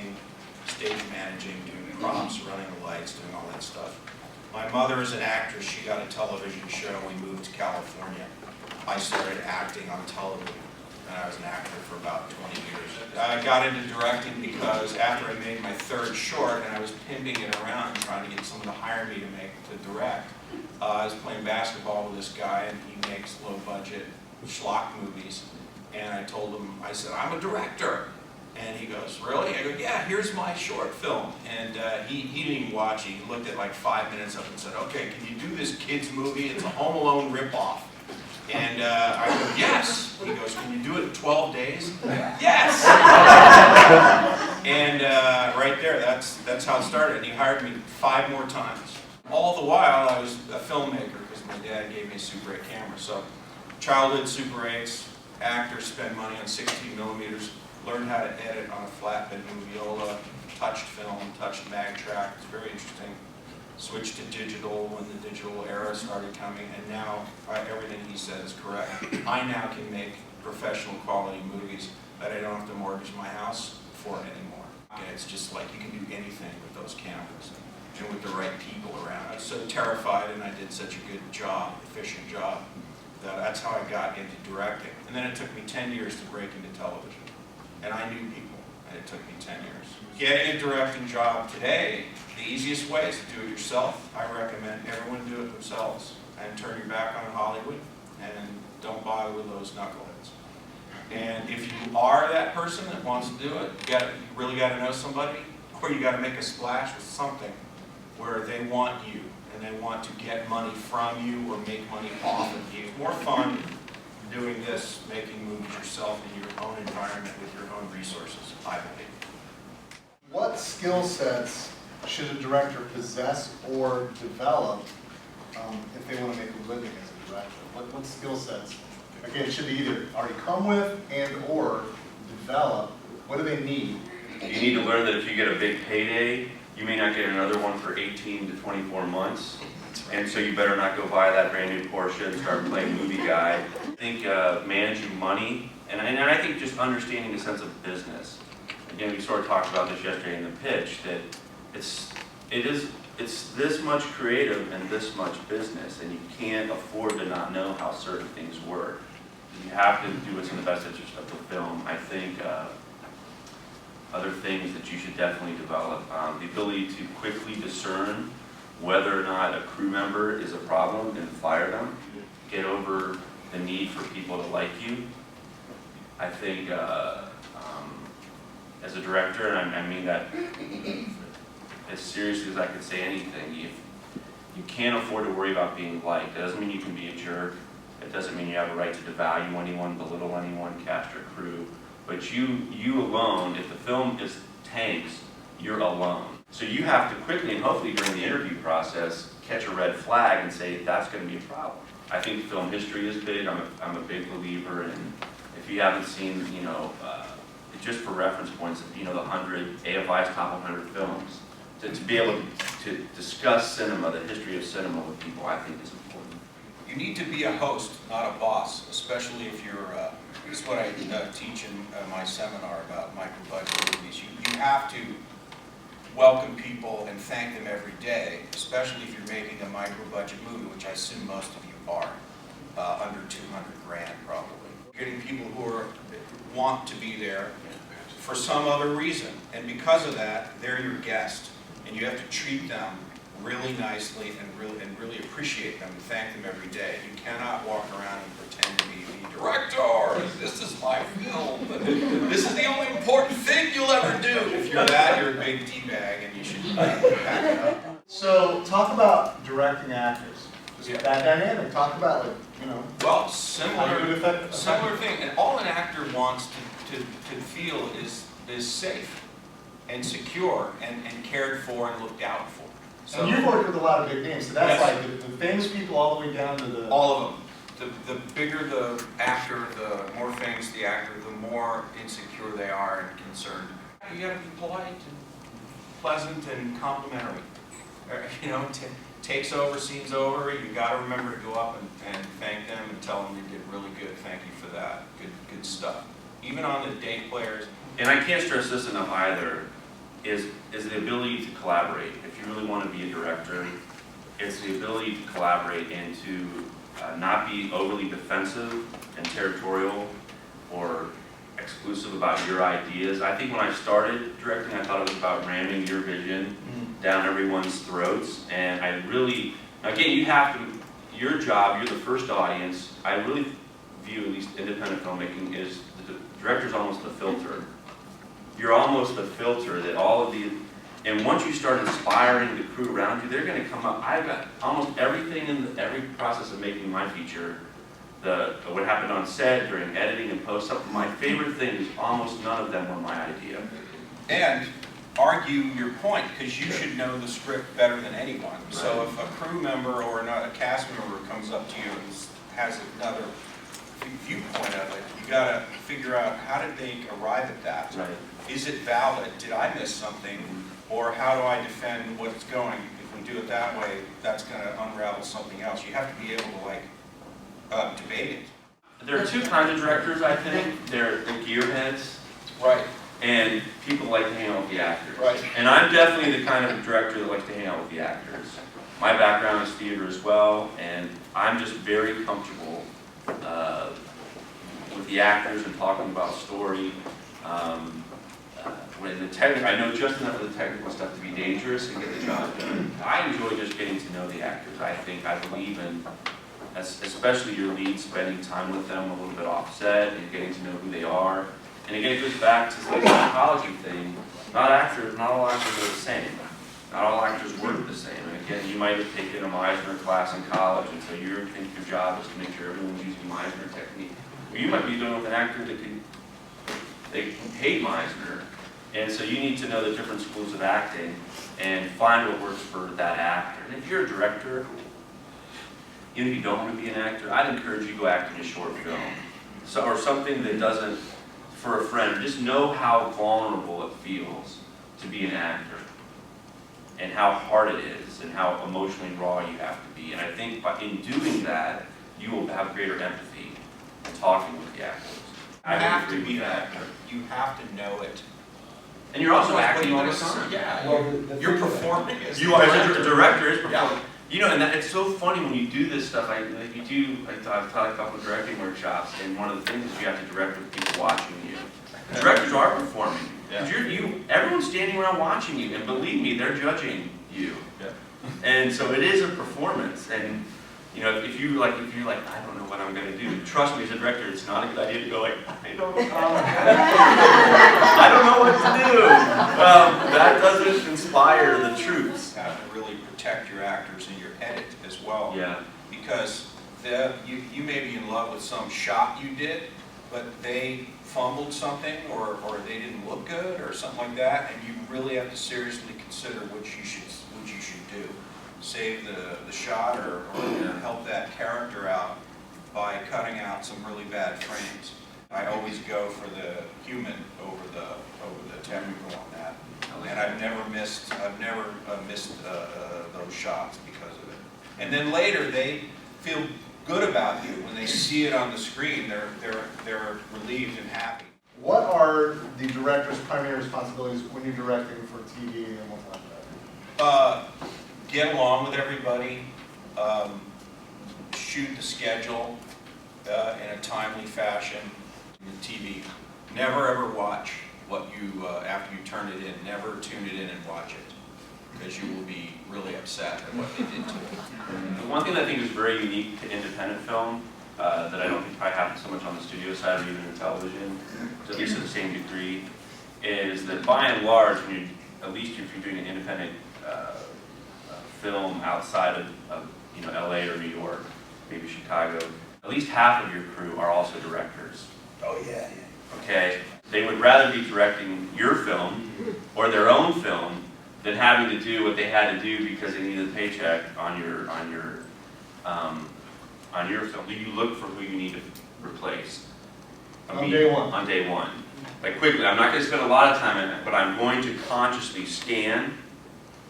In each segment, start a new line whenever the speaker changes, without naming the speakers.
directing, stage managing, doing props, running the lights, doing all that stuff. My mother is an actress. She got a television show. We moved to California. I started acting on television, and I was an actor for about 20 years. I got into directing because after I made my third short, and I was pimping it around trying to get someone to hire me to direct, I was playing basketball with this guy, and he makes low-budget schlock movies. And I told him, I said, I'm a director. And he goes, really? I go, yeah, here's my short film. And he didn't even watch it. He looked at like 5 minutes of it and said, okay, can you do this kid's movie? It's a Home Alone ripoff. And I go, yes. He goes, can you do it in 12 days? Yes! And right there, that's how it started. And he hired me 5 more times. All the while, I was a filmmaker because my dad gave me a Super 8 camera. So childhood Super 8s, actors spend money on 16 millimeters. Learned how to edit on a flatbed moviola, touched film, touched mag track. It's very interesting. Switched to digital when the digital era started coming, and now everything he said is correct. I now can make professional quality movies that I don't have to mortgage my house for anymore. And it's just like you can do anything with those cameras and with the right people around. I was so terrified, and I did such a good job, efficient job, that's how I got into directing. And then it took me 10 years to break into television. And I knew people, and it took me 10 years. Getting a directing job today, the easiest way is to do it yourself. I recommend everyone do it themselves and turn your back on Hollywood and don't bother with those knuckleheads. And if you are that person that wants to do it, you really got to know somebody, or you got to make a splash with something where they want you and they want to get money from you or make money off of you. More fun doing this, making movies yourself in your own environment with your own resources, I believe.
What skill sets should a director possess or develop if they want to make a living as a director? What skill sets, again, should they either already come with and or develop? What do they need?
You need to learn that if you get a big payday, you may not get another one for 18 to 24 months. And so you better not go buy that brand new Porsche and start playing movie guy. I think managing money, and I think just understanding the sense of business. Again, we sort of talked about this yesterday in the pitch, that it's this much creative and this much business, and you can't afford to not know how certain things work. You have to do what's in the best interest of the film. I think other things that you should definitely develop, the ability to quickly discern whether or not a crew member is a problem and fire them. Get over the need for people to like you. I think as a director, and I mean that as seriously as I could say anything, you can't afford to worry about being liked. That doesn't mean you can be a jerk. It doesn't mean you have a right to devalue anyone, belittle anyone, cast your crew. But you alone, if the film is tanks, you're alone. So you have to quickly, and hopefully during the interview process, catch a red flag and say, that's going to be a problem. I think film history is big. I'm a big believer in, if you haven't seen, just for reference points, the 100, AFI's top 100 films, to be able to discuss cinema, the history of cinema with people, I think is important.
You need to be a host, not a boss, especially if you're, this is what I teach in my seminar about micro-budget movies. You have to welcome people and thank them every day, especially if you're making a micro-budget movie, which I assume most of you are, under 200 grand probably. Getting people who want to be there for some other reason, and because of that, they're your guest, and you have to treat them really nicely and really appreciate them and thank them every day. You cannot walk around and pretend to be the director. This is my film. This is the only important thing you'll ever do. If you're that, you're a big D-bag, and you should pack it up.
So talk about directing actors. Just that dynamic. Talk about
Well, similar thing, and all an actor wants to feel is safe and secure and cared for and looked out for. So,
and you've worked with a lot of big names, so that's
yes.
like the famous people all the way down to the...
All of them. The bigger the actor, the more famous the actor, the more insecure they are and concerned. You gotta be polite and pleasant and complimentary. Takes over, scene's over, you gotta remember to go up and thank them and tell them you did really good. Thank you for that. Good stuff. Even on the day players.
And I can't stress this enough either. is the ability to collaborate. If you really want to be a director, it's the ability to collaborate and to not be overly defensive and territorial or exclusive about your ideas. I think when I started directing, I thought it was about ramming your vision down everyone's throats, and I really, again, you have to, your job, you're the first audience. I really view, at least independent filmmaking, is the director's almost a filter. You're almost a filter that all of the, and once you start inspiring the crew around you, they're going to come up. I've got almost everything in every process of making my feature, what happened on set during editing and post, my favorite things, almost none of them were my idea.
And argue your point, because you should know the script better than anyone. Right. So if a crew member or a cast member comes up to you and has another viewpoint of it, you got to figure out how did they arrive at that.
Right.
Is it valid? Did I miss something? Or how do I defend what's going? If we do it that way, that's going to unravel something else. You have to be able to debate it.
There are two kinds of directors, I think. They're the gearheads.
Right.
And people like to hang out with the actors.
Right.
And I'm definitely the kind of director that likes to hang out with the actors. My background is theater as well, and I'm just very comfortable with the actors and talking about story. I know just enough of the technical stuff to be dangerous and get the job done. I enjoy just getting to know the actors. I believe in, especially your leads, spending time with them a little bit offset and getting to know who they are. And again, it goes back to the psychology thing. Not all actors are the same. Not all actors work the same. And again, you might have taken a Meisner class in college, and so you think your job is to make sure everyone's using Meisner technique. Or you might be doing with an actor that they hate Meisner. And so you need to know the different schools of acting and find what works for that actor. And if you're a director, even if you don't want to be an actor, I'd encourage you to go act in a short film. Or something that doesn't, for a friend, just know how vulnerable it feels to be an actor and how hard it is and how emotionally raw you have to be. And I think in doing that, you will have greater empathy in talking with the actors.
You have to be an actor. You have to know it.
And you're also acting all the time.
Yeah,
Well,
you're performing.
You are a director is performing. Yeah. You know, and it's so funny when you do this stuff. I've taught a couple of directing workshops, and one of the things is you have to direct with people watching you. Directors are performing. Yeah. Everyone's standing around watching you, and believe me, they're judging you. Yeah. And so it is a performance. And you know, if you're like, I don't know what I'm going to do. Trust me, as a director, it's not a good idea to go like, I don't know what to do. That doesn't inspire the troops.
You have to really protect your actors and your edit as well.
Yeah.
Because you may be in love with some shot you did, but they fumbled something or they didn't look good or something like that, and you really have to seriously consider what you should do. Save the shot or help that character out by cutting out some really bad frames. I always go for the human over the technical on that, and I've never missed those shots because of it. And then later they feel good about you when they see it on the screen. They're relieved and happy.
What are the director's primary responsibilities when you're directing for TV and what's like that?
Get along with everybody, shoot the schedule in a timely fashion. In TV, never ever watch what you, after you turn it in, never tune it in and watch it, because you will be really upset at what they did to it.
The one thing that I think is very unique to independent film, that I don't think probably happens so much on the studio side or even in television, at least to the same degree, is that by and large, at least if you're doing an independent film outside of LA or New York, maybe Chicago, at least half of your crew are also directors.
Oh yeah.
Okay? They would rather be directing your film or their own film than having to do what they had to do because they needed a paycheck on your film. You look for who you need to replace.
On day one.
On day one. Like quickly, I'm not going to spend a lot of time in it, but I'm going to consciously scan.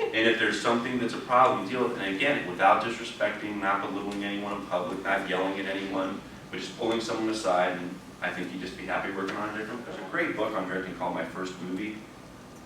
And if there's something that's a problem, deal with it. And again, without disrespecting, not belittling anyone in public, not yelling at anyone, but just pulling someone aside. And I think you'd just be happy working on a different. There's a great book on directing called My First Movie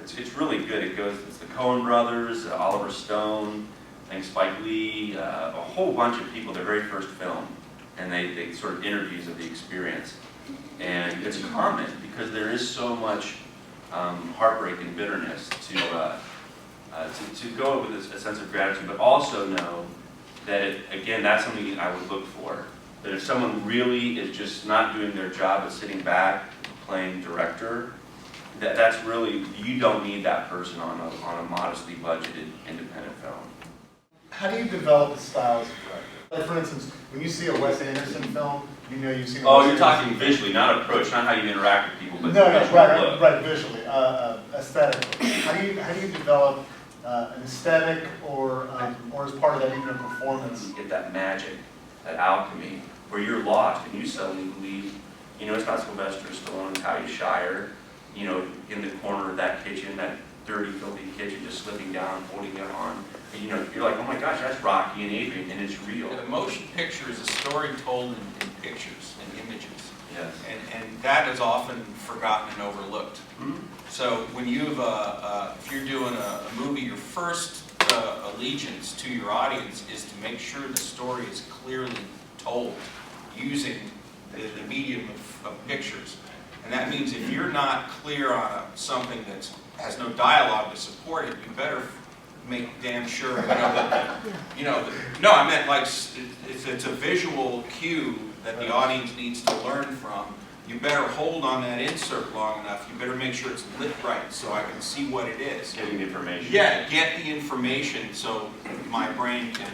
It's really good. It's the Coen brothers, Oliver Stone, I think Spike Lee, a whole bunch of people, their very first film, and they sort of interviews of the experience. And it's common because there is so much heartbreak and bitterness to go with a sense of gratitude, but also know that, again, that's something I would look for. That if someone really is just not doing their job of sitting back, playing director, that's really, you don't need that person on a modestly budgeted independent film.
How do you develop the style as a director? Like, for instance, when you see a Wes Anderson film, you know you've seen.
Oh, you're talking visually, not approach, not how you interact with people, but
No,
visual look.
right, visually, aesthetically. How do you develop an aesthetic, or as part of that even a performance?
You get that magic, that alchemy, where you're lost and you suddenly believe, it's not Sylvester Stallone, Talia Shire, in the corner of that kitchen, that dirty, filthy kitchen, just slipping down, holding it on. You're like, oh my gosh, that's Rocky and Adrian, and it's real.
The motion picture is a story told in pictures and images.
Yes.
And that is often forgotten and overlooked.
Mm-hmm.
So when you've, if you're doing a movie, your first allegiance to your audience is to make sure the story is clearly told using the medium of pictures. And that means if you're not clear on something that has no dialogue to support it, you better make damn sure, that, no, I meant like, if it's a visual cue that the audience needs to learn from, you better hold on that insert long enough. You better make sure it's lit right so I can see what it is.
Getting the information.
Yeah, get the information so my brain can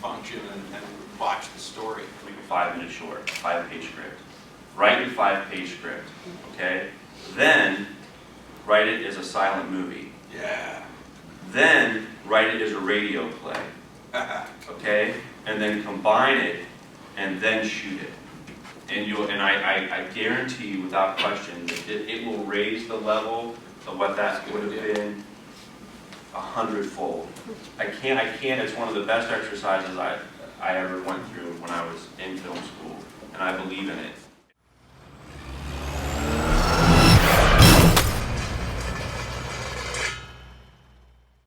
function and watch the story.
Make a 5-minute short, 5-page script. Write a 5-page script, okay? Then, write it as a silent movie.
Yeah.
Then, write it as a radio play, okay? And then combine it, and then shoot it. And I guarantee you, without question, that it will raise the level of what that would have been 100-fold. I can't, it's one of the best exercises I ever went through when I was in film school, and I believe in it.